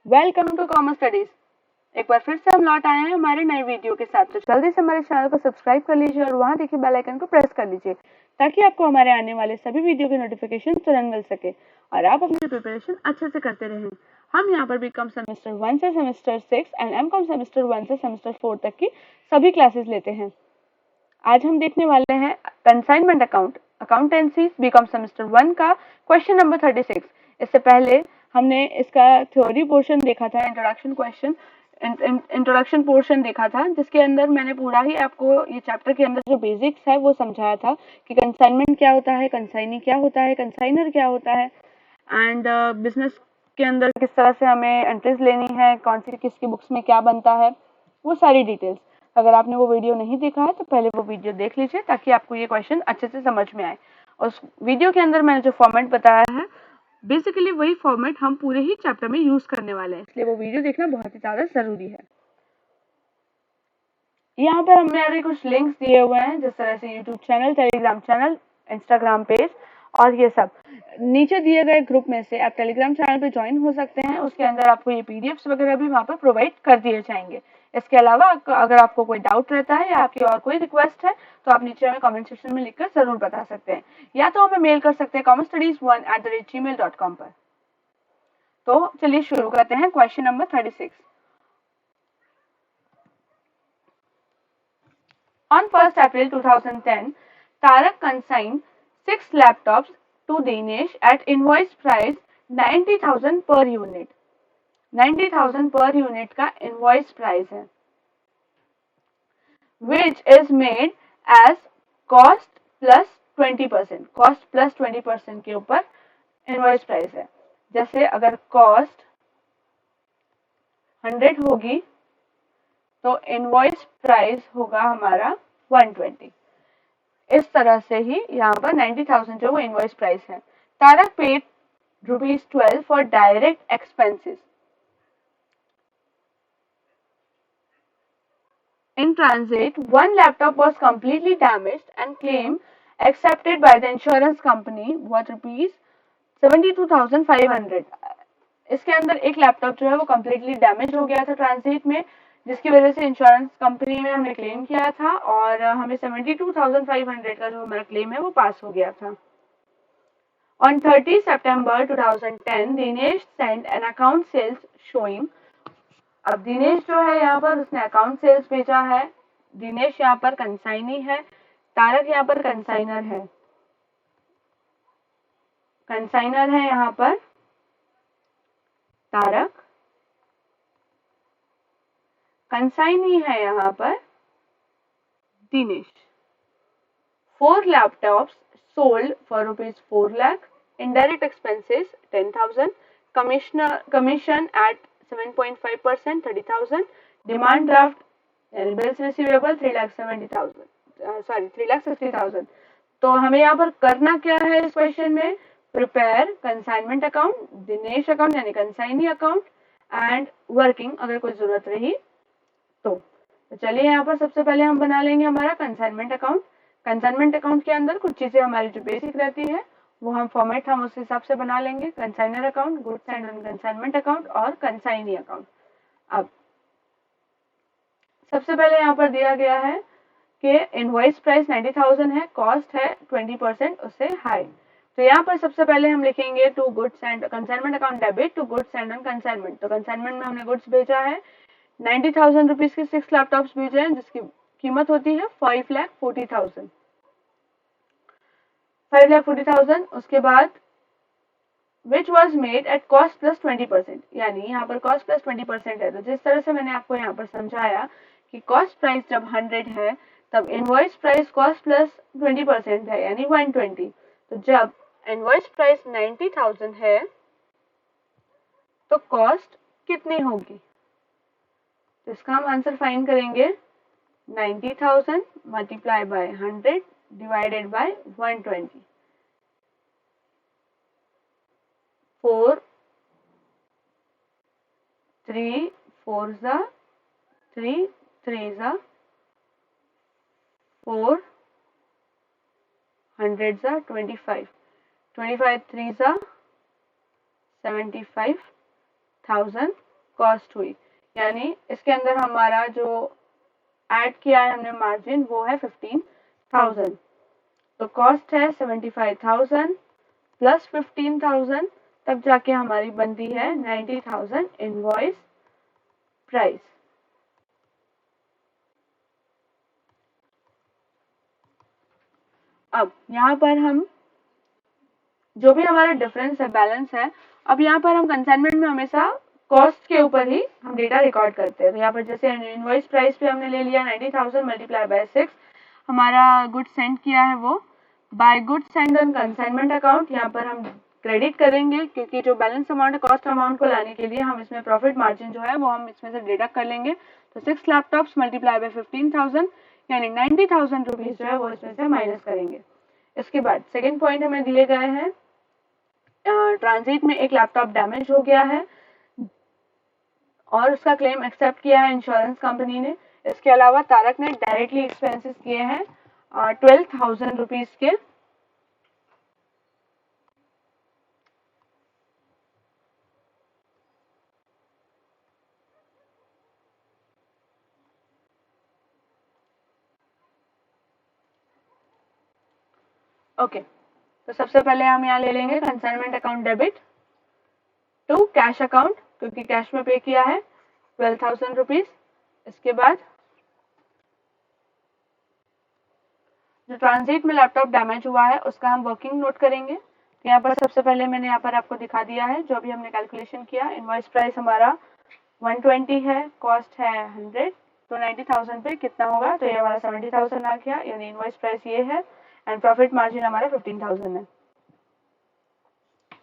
Welcome to commerce studies. एक बार फिर से हम लौट आए हैं हमारे नए वीडियो के साथ। तो जल्दी से हमारे चैनल को सब्सक्राइब कर लीजिए और वहां देखिए बेल आइकन को प्रेस कर लीजिए ताकि आपको हमारे आने वाले सभी वीडियो के नोटिफिकेशन तुरंत मिल सके और आप अपनी प्रिपरेशन अच्छे से करते रहें। हम यहाँ पर बीकॉम सेमेस्टर 1 से सेमेस्टर 6 एंड एमकॉम सेमेस्टर 1 से सेमेस्टर 4 तक की सभी क्लासेस लेते हैं। आज हम देखने वाले हैं कंसाइनमेंट अकाउंटेंसी बीकॉम सेमेस्टर 1 का क्वेश्चन नंबर 36। इससे पहले हमने इसका थ्योरी पोर्शन देखा था, इंट्रोडक्शन पोर्शन देखा था, जिसके अंदर मैंने पूरा ही आपको ये चैप्टर के अंदर जो बेसिक्स है वो समझाया था कि कंसाइनमेंट क्या होता है, कंसाइनी क्या होता है, कंसाइनर क्या होता है एंड बिजनेस के अंदर किस तरह से हमें एंट्रीज लेनी है, कौन सी किसकी बुक्स में क्या बनता है, वो सारी डिटेल्स। अगर आपने वो वीडियो नहीं देखा है तो पहले वो वीडियो देख लीजिए ताकि आपको ये क्वेश्चन अच्छे से समझ में आए। और उस वीडियो के अंदर मैंने जो फॉर्मेट बताया है बेसिकली वही फॉर्मेट हम पूरे ही चैप्टर में यूज करने वाले हैं, इसलिए वो वीडियो देखना बहुत ही ज्यादा जरूरी है। यहाँ पर हमने कुछ लिंक्स दिए हुए हैं, जिस तरह से YouTube channel, Telegram channel, Instagram page और ये सब। नीचे दिए गए ग्रुप में से आप टेलीग्राम चैनल पे ज्वाइन हो सकते हैं। उसके अंदर आपको ये पीडीएफ्स वगैरह भी वहाँ पर प्रोवाइड कर दिए जाएंगे। इसके अलावा अगर आपको कोई डाउट रहता है या आपकी और कोई रिक्वेस्ट है तो आप नीचे हमें कमेंट सेक्शन में लिखकर जरूर बता सकते हैं, या तो हमें मेल कर सकते हैं commercestudies1@gmail.com पर। तो चलिए शुरू करते हैं question number 36। On 1st April 2010, Tarak consigned 6 laptops to Dinesh at invoice price 90,000 per unit. 90,000 per unit का invoice price है, which is made as cost plus 20%. cost plus 20% के ऊपर invoice price है। जैसे अगर cost 100 होगी तो इनवॉइस प्राइस होगा हमारा 120। इस तरह से ही यहाँ पर 90,000 जो वो इनवॉइस प्राइस है। Tarak paid ₹12 for direct expenses. In transit, one laptop was completely damaged and claim accepted by the insurance company was ₹72,500। इसके अंदर एक लैपटॉप जो है वो कम्प्लीटली डैमेज हो गया था ट्रांजिट में, जिसकी वजह से इंश्योरेंस कंपनी में हमने क्लेम किया था और हमें 72,500 का जो हमारा क्लेम है वो पास हो गया था। On 30 September 2010, Dinesh sent an account sales showing। अब दिनेश जो है यहाँ पर उसने अकाउंट सेल्स भेजा है। दिनेश यहाँ पर कंसाइनी है, तारक यहाँ पर कंसाइनर है। कंसाइनर है यहाँ पर तारक, कंसाइनी है यहाँ पर Dinesh. 4 laptops sold for ₹4 lakh, indirect expenses 10,000, commission at 7.5% 30,000, demand draft यानी bills receivable 3,60,000। तो हमें यहाँ पर करना क्या है इस क्वेश्चन में? Prepare consignment account, Dinesh account यानी कंसाइनी अकाउंट एंड वर्किंग अगर कोई जरूरत रही तो चलिए यहाँ पर सबसे पहले हम बना लेंगे हमारा कंसाइनमेंट अकाउंट। कंसाइनमेंट अकाउंट के अंदर कुछ चीजें हमारी जो बेसिक रहती है वो हम फॉर्मेट हम उस हिसाब से बना लेंगे। Consignor account, goods and consignment account और कंसाइनी अकाउंट। अब सबसे पहले यहाँ पर दिया गया है कि इनवॉइस प्राइस 90,000 है, कॉस्ट है 20% उससे हाई। तो यहाँ पर सबसे पहले हम लिखेंगे to goods and consignment account debit to goods and consignment. तो कंसाइनमेंट में हमने गुड्स भेजा है 90,000 रुपीज के 6 लैपटॉप्स भेजे हैं जिसकी कीमत होती है 5,40,000। 5,40,000 उसके बाद which was made at cost plus 20%, यानी यहाँ पर cost plus 20% है। तो जिस तरह से मैंने आपको यहाँ पर समझाया कि cost प्राइस जब 100 है तब इनवॉइस प्राइस cost plus 20% है यानी 120। तो जब इनवॉइस प्राइस 90,000 है तो कॉस्ट कितनी होगी? तो इसका हम आंसर फाइंड करेंगे 90,000 मल्टीप्लाई बाय 100 डिवाइडेड बाय 120। 4 3 4 जा 3 3 जा 4 100 जा 25 25 3 जा 75,000 कॉस्ट हुई, यानी इसके अंदर हमारा जो ऐड किया है हमने मार्जिन वो है 15,000। तो कॉस्ट है 75,000 प्लस 15,000, तब जाके हमारी बनती है 90,000 इनवॉइस प्राइस। अब यहाँ पर हम जो भी हमारा डिफरेंस है, बैलेंस है, अब यहाँ पर हम कंसाइनमेंट में हमेशा कॉस्ट के ऊपर ही हम डेटा रिकॉर्ड करते हैं। तो यहाँ पर जैसे इनवॉइस प्राइस पे हमने ले लिया 90,000 मल्टीप्लाई बाय 6, हमारा गुड सेंड किया है वो by good send on consignment account. यहाँ पर हम क्रेडिट करेंगे क्योंकि जो बैलेंस अमाउंट है कॉस्ट अमाउंट को लाने के लिए हम इसमें प्रॉफिट मार्जिन जो है वो हम इसमें से डिडक्ट कर लेंगे। तो 6 लैपटॉप्स मल्टीप्लाई बाय 15,000 यानी 90,000 रुपीज जो है वो इसमें से माइनस करेंगे। इसके बाद सेकेंड पॉइंट हमें दिए गए हैं, ट्रांजिट में एक लैपटॉप डैमेज हो गया है और उसका क्लेम एक्सेप्ट किया है इंश्योरेंस कंपनी ने। इसके अलावा तारक ने डायरेक्टली एक्सपेंसेस किए हैं 12,000 रुपीज के। ओके, तो सबसे पहले हम यहाँ ले लेंगे consignment account debit to cash account, क्योंकि कैश में पे किया है 12,000 रुपीज। इसके बाद जो ट्रांजिट में लैपटॉप डैमेज हुआ है उसका हम वर्किंग नोट करेंगे। तो यहाँ पर सबसे पहले मैंने यहाँ पर आपको दिखा दिया है जो अभी हमने कैलकुलेशन किया। इनवॉइस प्राइस हमारा 120 है, कॉस्ट है 100, तो 90,000 पे कितना होगा, तो ये हमारा 70,000 आ गया, यानी इनवॉइस प्राइस ये है एंड प्रॉफिट मार्जिन हमारा 15,000 है।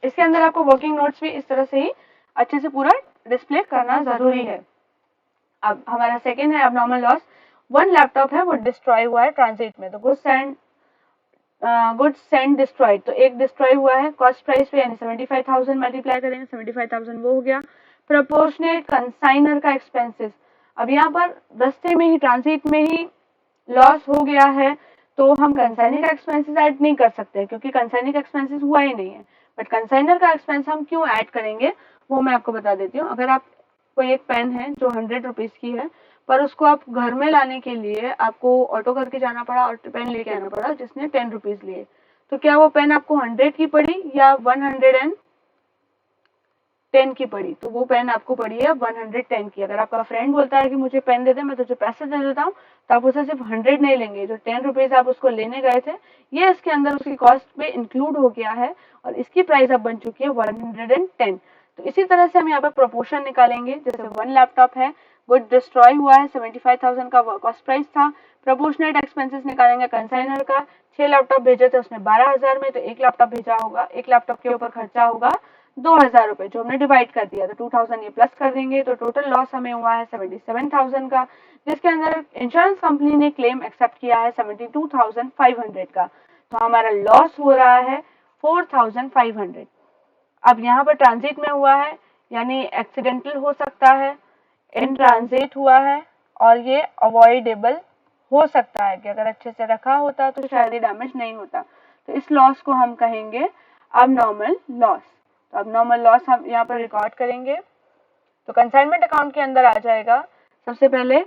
इसके अंदर आपको वर्किंग नोट्स भी इस तरह से ही अच्छे से पूरा डिस्प्ले करना जरूरी है। अब हमारा सेकेंड है अबनॉर्मल लॉस। वन लैपटॉप है वो डिस्ट्रॉय हुआ है ट्रांजिट में, तो गुड्स सेंड डिस्ट्रॉयड, तो एक डिस्ट्रॉय हुआ है कॉस्ट प्राइस पे यानी 75,000 मल्टीप्लाई करेंगे, 75,000 वो हो गया। प्रोपोर्शनेट कंसाइनर का एक्सपेंसेस, अब यहाँ पर रस्ते में ही ट्रांजिट में ही लॉस हो गया है तो हम कंसाइनर का एक्सपेंसेस ऐड नहीं कर सकते क्योंकि कंसाइनर का एक्सपेंसेस हुआ ही नहीं है। बट कंसाइनर का एक्सपेंस हम क्यों ऐड करेंगे वो मैं आपको बता देती हूँ। अगर आप कोई एक पेन है जो 100 रुपीज की है पर उसको आप घर में लाने के लिए आपको ऑटो करके जाना पड़ा और पेन लेके आना पड़ा जिसने 10 रुपीज लिए, तो क्या वो पेन आपको 100 की पड़ी या 110 की पड़ी? तो वो पेन आपको पड़ी है 110 की। अगर आपका फ्रेंड बोलता है कि मुझे पेन दे दे, मैं तुझे पैसे दे देता हूँ, तो आप उसे सिर्फ 100 नहीं लेंगे, जो 10 रुपीज आप उसको लेने गए थे ये इसके अंदर उसकी कॉस्ट में इंक्लूड हो गया है और इसकी प्राइस अब बन चुकी है 110। तो इसी तरह से हम यहाँ पर प्रोपोर्शन निकालेंगे। जैसे वन लैपटॉप है, गुड डिस्ट्रॉय हुआ है, 75,000 का कॉस्ट प्राइस था, प्रोपोर्शनेट एक्सपेंसेस निकालेंगे कंसाइनर का। 6 लैपटॉप भेजे थे उसने 12,000 में, तो एक लैपटॉप भेजा होगा, एक लैपटॉप के ऊपर खर्चा होगा 2,000 रुपए जो हमने डिवाइड कर दिया, तो 2,000 ये प्लस कर देंगे, तो टोटल लॉस हमें हुआ है 77,000 का, जिसके अंदर इंश्योरेंस कंपनी ने क्लेम एक्सेप्ट किया है 72,500 का। तो हमारा लॉस हो रहा है 4,500। अब यहाँ पर ट्रांजिट में हुआ है यानी एक्सीडेंटल हो सकता है, इन ट्रांजिट हुआ है और ये अवॉइडेबल हो सकता है कि अगर अच्छे से रखा होता तो शायद ये डैमेज नहीं होता। तो इस लॉस को हम कहेंगे अबनॉर्मल लॉस। तो अबनॉर्मल लॉस हम यहाँ पर रिकॉर्ड करेंगे। तो कंसाइनमेंट अकाउंट के अंदर आ जाएगा सबसे पहले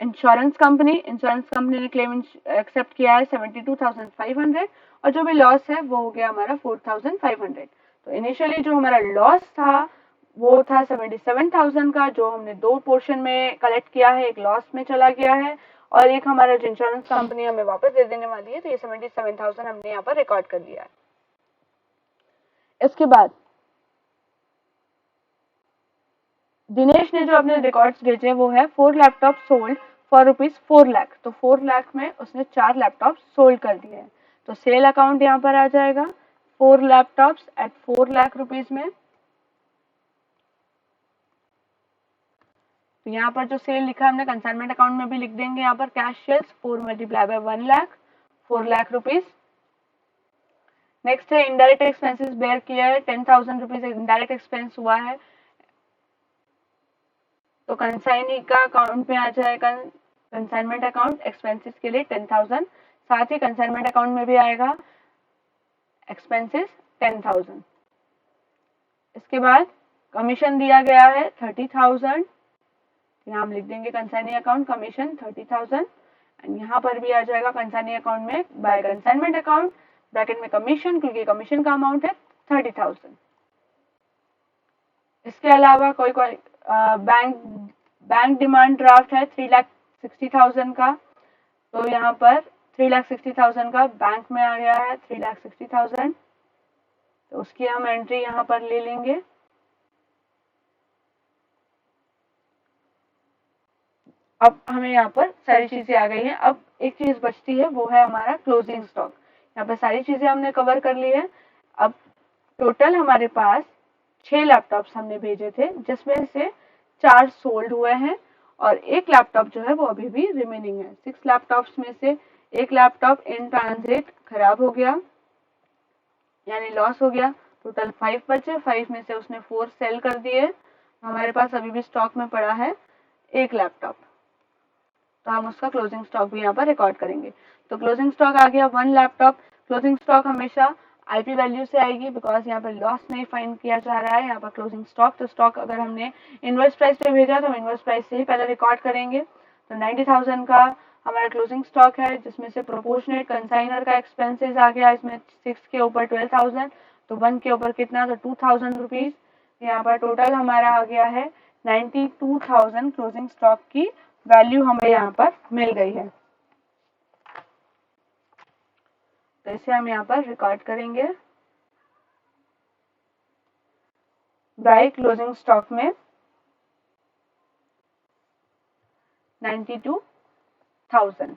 इंश्योरेंस कंपनी ने क्लेम एक्सेप्ट किया है 72,500 और जो भी लॉस है वो हो गया हमारा 4,500। तो इनिशियली जो हमारा लॉस था वो था 77,000 का, जो हमने दो पोर्शन में कलेक्ट किया है, एक लॉस में चला गया है और एक हमारा जो इंश्योरेंस कंपनी हमें वापस दे देने वाली है, तो ये 77,000 हमने यहाँ पर रिकॉर्ड कर दिया है। इसके बाद दिनेश ने जो अपने रिकॉर्ड्स भेजे वो है 4 लैपटॉप सोल्ड फॉर ₹4 लाख। तो 4 लाख में उसने 4 लैपटॉप सोल्ड कर दिए हैं, तो सेल अकाउंट यहाँ पर आ जाएगा 4 लैपटॉप्स एट 4 लाख रुपीज में। तो यहाँ पर जो सेल लिखा है हमने कंसाइनमेंट अकाउंट में भी लिख देंगे, यहाँ पर cash sales 4 multiply by 1 lakh, 4 lakh rupees. Next है इनडायरेक्ट एक्सपेंसेस बेयर किया है 10,000 रुपीज इनडायरेक्ट एक्सपेंस हुआ है, तो कंसाइनी का अकाउंट में आ जाएगा कंसाइनमेंट अकाउंट एक्सपेंसेस के लिए 10,000, साथ ही कंसाइनमेंट अकाउंट में भी आएगा एक्सपेंसेस 10,000। इसके बाद कमीशन दिया गया है 30,000, यहाँ हम लिख देंगे कंसाइनी अकाउंट कमीशन 30,000, एंड यहाँ पर भी आ जाएगा कंसाइनी अकाउंट में बाय कंसाइनमेंट अकाउंट ब्रैकेट में कमीशन, क्योंकि कमीशन का अमाउंट है 30,000। इसके अलावा कोई बैंक डिमांड ड्राफ्ट है 3,60,000 का, तो यहाँ पर 3,60,000 का बैंक में आ गया है 3,60,000, तो उसकी हम एंट्री यहाँ पर ले लेंगे। अब हमें यहाँ पर सारी चीजें आ गई हैं। अब एक चीज बचती है, वो है हमारा क्लोजिंग स्टॉक। यहाँ पर सारी चीजें हमने कवर कर ली है। अब टोटल हमारे पास 6 लैपटॉप्स हमने भेजे थे, जिसमें से 4 सोल्ड हुए हैं और एक लैपटॉप जो है वो अभी भी रिमेनिंग है। 6 लैपटॉप्स में से एक लैपटॉप इन ट्रांजिट खराब हो गया, यानी लॉस हो गया। टोटल 5 बचे, 5 में से उसने 4 सेल कर दिए। हमारे पास अभी भी स्टॉक में पड़ा है एक लैपटॉप, तो हम उसका क्लोजिंग स्टॉक भी यहाँ पर रिकॉर्ड करेंगे। तो क्लोजिंग स्टॉक आ गया 1 लैपटॉप। क्लोजिंग स्टॉक हमेशा आईपी वैल्यू से आएगी, बिकॉज यहाँ पर लॉस नहीं फाइंड किया जा रहा है। यहाँ पर क्लोजिंग स्टॉक, तो स्टॉक अगर हमने इनवॉइस प्राइस पे भेजा तो हम इनवॉइस प्राइस से ही पहले रिकॉर्ड करेंगे। तो 90,000 का हमारा क्लोजिंग स्टॉक है, जिसमें से प्रोपोर्शनेट कंसाइनर का एक्सपेंसेस आ गया इसमें 6 के ऊपर 12,000, तो 1 के ऊपर कितना, तो 2,000 रुपीज। यहाँ पर टोटल हमारा आ गया है 92,000 क्लोजिंग स्टॉक की वैल्यू हमें यहाँ पर मिल गई है। तो इसे हम यहाँ पर रिकॉर्ड करेंगे बाय क्लोजिंग स्टॉक में 92,000।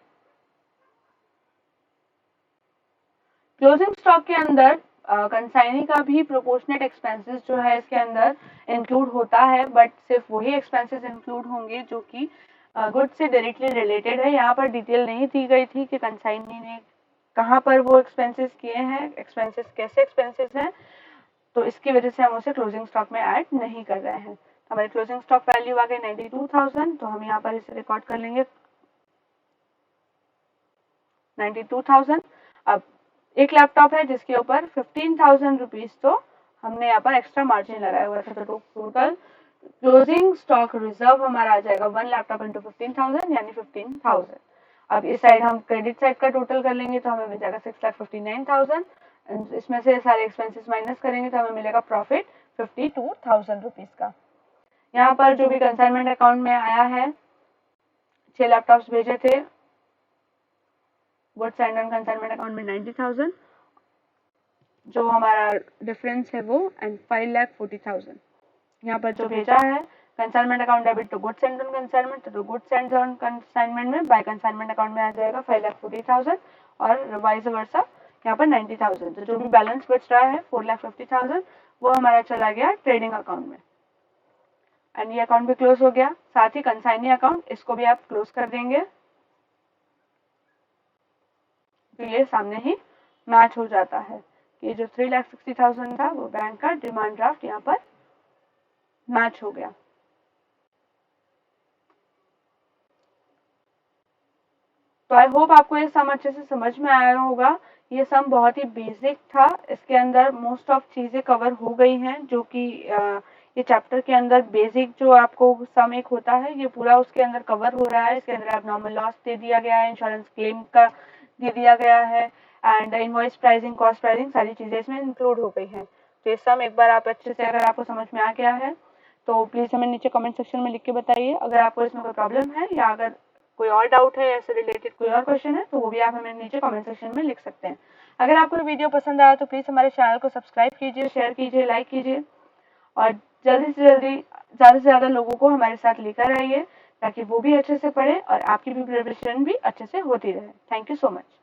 क्लोजिंग स्टॉक के अंदर कंसाइनी का भी प्रोपोर्शनेट एक्सपेंसेस जो है इसके अंदर इंक्लूड होता है, बट सिर्फ वही एक्सपेंसेस इंक्लूड होंगे जो कि गुड से डायरेक्टली रिलेटेड है। यहाँ पर डिटेल नहीं दी गई थी कि कंसाइनी ने कहाँ पर वो एक्सपेंसेस किए हैं, एक्सपेंसेस कैसे एक्सपेंसेस हैं, तो इसकी वजह से हम उसे क्लोजिंग स्टॉक में ऐड नहीं कर रहे हैं। हमारी क्लोजिंग स्टॉक वैल्यू आ गई 92,000, तो हम यहाँ पर इसे रिकॉर्ड कर लेंगे 92,000। अब एक लैपटॉप है जिसके ऊपर 15,000 रुपीज तो हमने यहाँ पर एक्स्ट्रा मार्जिन लगाया हुआ था, तो टोटल क्लोजिंग स्टॉक रिजर्व हमारा आ जाएगा 1 लैपटॉप इंटू 15,000 यानी 15,000। अब इस साइड हम क्रेडिट साइड का टोटल कर लेंगे तो हमें मिल जाएगा 6,59,000। इसमें से सारे एक्सपेंसेस माइनस करेंगे तो हमें मिलेगा प्रॉफिट 52,000 रुपीज का। यहाँ पर जो भी कंसाइनमेंट अकाउंट में आया है, 6 लैपटॉप्स भेजे थे, गुड्स एंड कंसाइनमेंट अकाउंट में 90,000, जो हमारा डिफरेंस है वो, एंड 5,40,000 यहाँ पर जो भेजा है consignment account debit to goods and consignment, तो गुड्स एंड कंसाइनमेंट में बाय कंसाइनमेंट अकाउंट में आ जाएगा 5,40,000 और वाइस वर्सा यहाँ पर 90,000। तो जो भी बैलेंस बच रहा है 4,50,000 वो हमारा चला गया ट्रेडिंग अकाउंट में, एंड ये अकाउंट भी क्लोज हो गया। साथ ही कंसाइनी अकाउंट, इसको भी आप क्लोज कर देंगे, तो ये सामने ही मैच हो जाता है कि जो 3,60,000 था वो बैंक का डिमांड ड्राफ्ट यहाँ पर मैच हो गया। तो आई होप आपको ये सम अच्छे से समझ में आया होगा। ये सम बहुत ही बेसिक था, इसके अंदर मोस्ट ऑफ चीजें कवर हो गई हैं, जो कि ये चैप्टर के अंदर बेसिक जो आपको सम एक होता है ये पूरा उसके अंदर कवर हो रहा है। इसके अंदर एबनॉर्मल लॉस दे दिया गया है, इंश्योरेंस क्लेम का दे दिया गया है, and invoice pricing, cost pricing, सारी चीजें इसमें इंक्लूड हो गई हैं। तो ये सम एक बार आप अच्छे से अगर आपको समझ में आ गया है तो प्लीज हमें नीचे कमेंट सेक्शन में लिख के बताइए। अगर आपको इसमें कोई प्रॉब्लम है या अगर कोई और डाउट है, ऐसे रिलेटेड कोई और क्वेश्चन है, तो वो भी आप हमें नीचे कमेंट सेक्शन में लिख सकते हैं। अगर आपको वीडियो पसंद आया तो प्लीज हमारे चैनल को सब्सक्राइब कीजिए, शेयर कीजिए, लाइक कीजिए, और जल्दी से ज्यादा लोगों को हमारे साथ लेकर आइए, ताकि वो भी अच्छे से पढ़े और आपकी भी प्रिपरेशन भी अच्छे से होती रहे। Thank you so much.